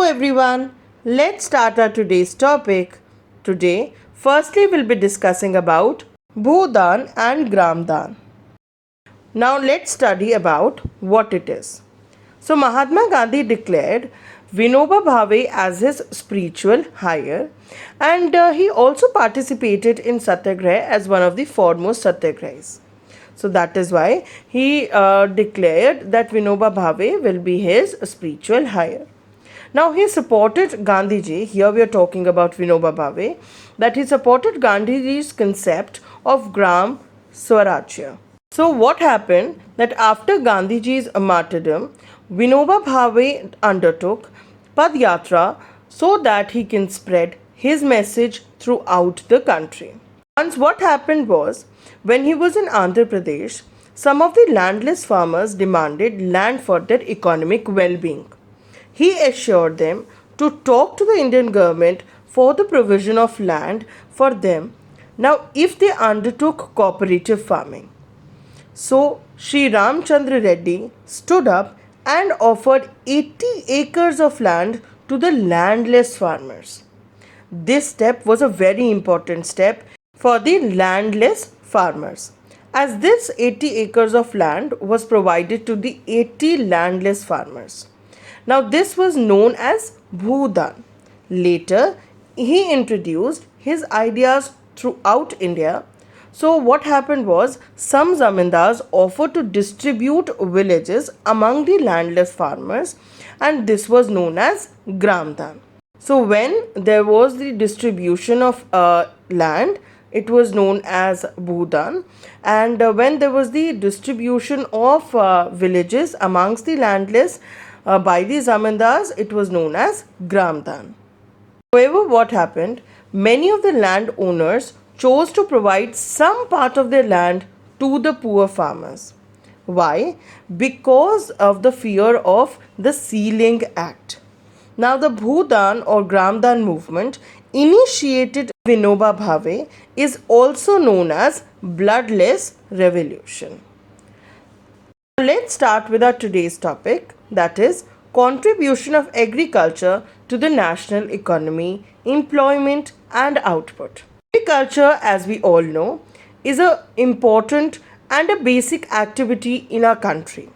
everyone, let's start our today's topic. Today, firstly, we'll be discussing about Bhudan and Gramdan. Now, let's study about what it is. So, Mahatma Gandhi declared Vinoba Bhave as his spiritual higher, and he also participated in Satyagraha as one of the foremost Satyagrahis. So that is why he declared that Vinoba Bhave will be his spiritual higher. Now he supported Gandhiji, here we are talking about Vinoba Bhave, that he supported Gandhiji's concept of Gram Swarajya. So what happened that after Gandhiji's martyrdom, Vinoba Bhave undertook Padyatra so that he can spread his message throughout the country. Once what happened was, when he was in Andhra Pradesh, some of the landless farmers demanded land for their economic well-being. He assured them to talk to the Indian government for the provision of land for them. Now, if they undertook cooperative farming. So, Sri Ramchandra Reddy stood up and offered 80 acres of land to the landless farmers. This step was a very important step for the landless farmers, as this 80 acres of land was provided to the 80 landless farmers. Now, this was known as Bhudan. Later, he introduced his ideas throughout India. So, what happened was, some zamindars offered to distribute villages among the landless farmers, and this was known as Gramdan. So, when there was the distribution of land, it was known as Bhudan, and when there was the distribution of villages amongst the landless by the zamindars, it was known as Gramdan. However, what happened? Many of the landowners chose to provide some part of their land to the poor farmers. Why? Because of the fear of the Sealing Act. Now, the Bhudan or Gramdan movement initiated Vinoba Bhave is also known as Bloodless Revolution. Let's start with our today's topic, that is contribution of agriculture to the national economy, employment and output. Agriculture, as we all know, is an important and a basic activity in our country.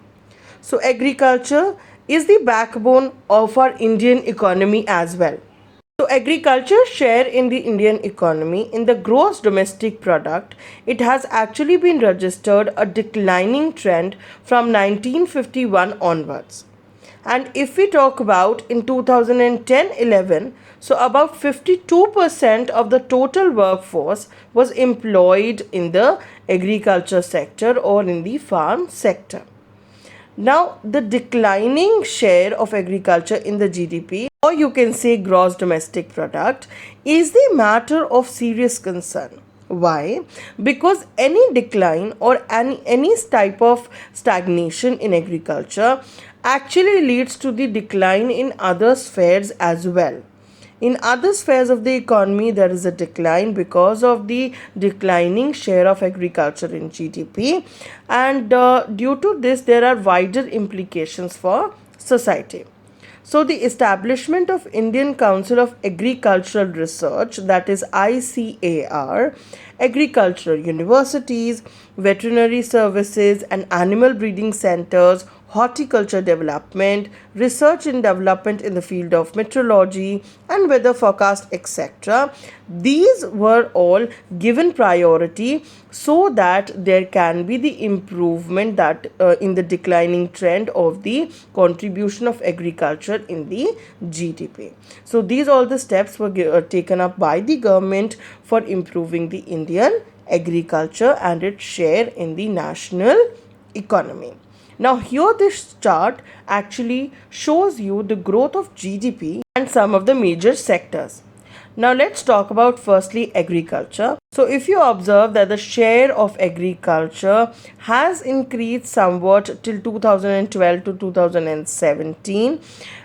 So agriculture is the backbone of our Indian economy as well. So agriculture's share in the Indian economy in the gross domestic product, it has actually been registered a declining trend from 1951 onwards. And if we talk about in 2010-11, so about 52% of the total workforce was employed in the agriculture sector or in the farm sector. Now, the declining share of agriculture in the GDP, or you can say gross domestic product, is the matter of serious concern. Why? Because any decline or any type of stagnation in agriculture actually leads to the decline in other spheres as well. In other spheres of the economy, there is a decline because of the declining share of agriculture in GDP, and due to this, there are wider implications for society. So, the establishment of Indian Council of Agricultural Research, that is ICAR, agricultural universities, veterinary services, and animal breeding centers, horticulture development, research and development in the field of meteorology and weather forecast, etc. These were all given priority so that there can be the improvement that in the declining trend of the contribution of agriculture in the GDP. So these all the steps were taken up by the government for improving the Indian agriculture and its share in the national economy. Now here this chart actually shows you the growth of GDP and some of the major sectors. Now let's talk about firstly agriculture. So if you observe that the share of agriculture has increased somewhat till 2012 to 2017.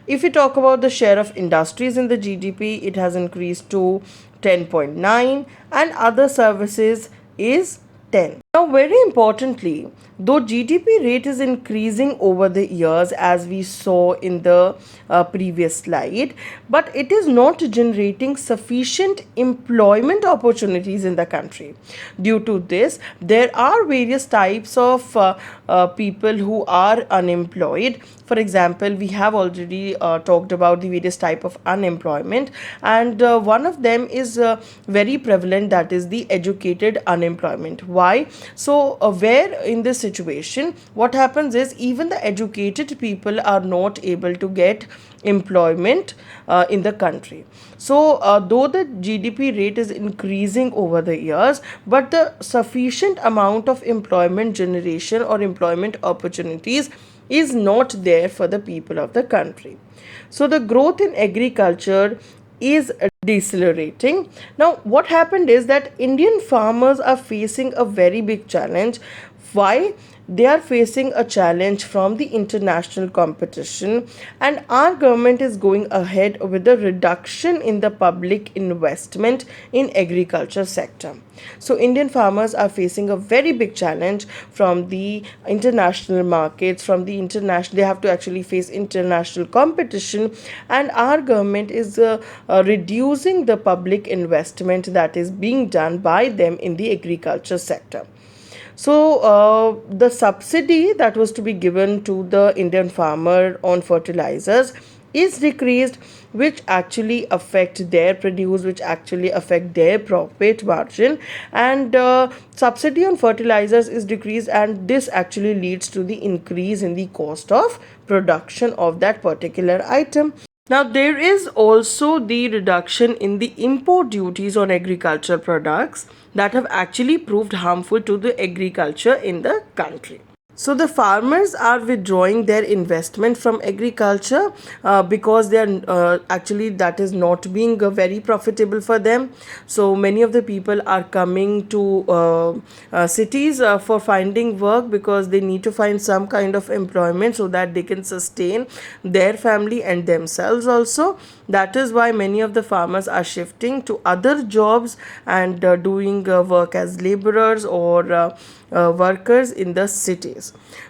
If you talk about the share of industries in the GDP, it has increased to 10.9 and other services is 10. Now, very importantly, though GDP rate is increasing over the years as we saw in the previous slide, but it is not generating sufficient employment opportunities in the country. Due to this, there are various types of people who are unemployed. For example, we have already talked about the various type of unemployment, and one of them is very prevalent, that is the educated unemployment. Why? So where in this situation what happens is even the educated people are not able to get employment in the country. So though the GDP rate is increasing over the years, but the sufficient amount of employment generation or employment opportunities is not there for the people of the country. So the growth in agriculture is decelerating. Now, what happened is that Indian farmers are facing a very big challenge. Why? They are facing a challenge from the international competition, and our government is going ahead with the reduction in the public investment in agriculture sector. So Indian farmers are facing a very big challenge from the international markets, from the international, they have to actually face international competition, and our government is reducing the public investment that is being done by them in the agriculture sector. So, the subsidy that was to be given to the Indian farmer on fertilizers is decreased, which actually affect their produce, which actually affect their profit margin, and subsidy on fertilizers is decreased, and this actually leads to the increase in the cost of production of that particular item. Now, there is also the reduction in the import duties on agriculture products that have actually proved harmful to the agriculture in the country. So the farmers are withdrawing their investment from agriculture because they are actually that is not being very profitable for them. So many of the people are coming to cities for finding work because they need to find some kind of employment so that they can sustain their family and themselves also. That is why many of the farmers are shifting to other jobs and doing work as laborers or workers in the cities.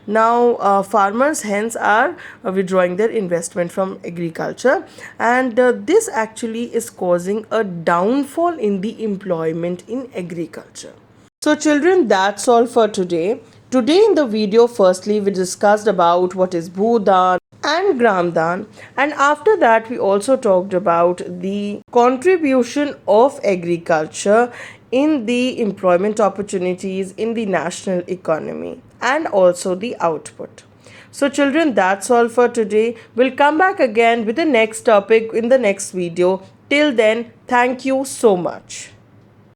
Now, farmers hence are withdrawing their investment from agriculture, and this actually is causing a downfall in the employment in agriculture. So children, that's all for today. Today in the video, firstly we discussed about what is Bhudan and Gramdan, and after that we also talked about the contribution of agriculture in the employment opportunities in the national economy and also the output. So children, that's all for today. We'll come back again with the next topic in the next video. Till then, thank you so much.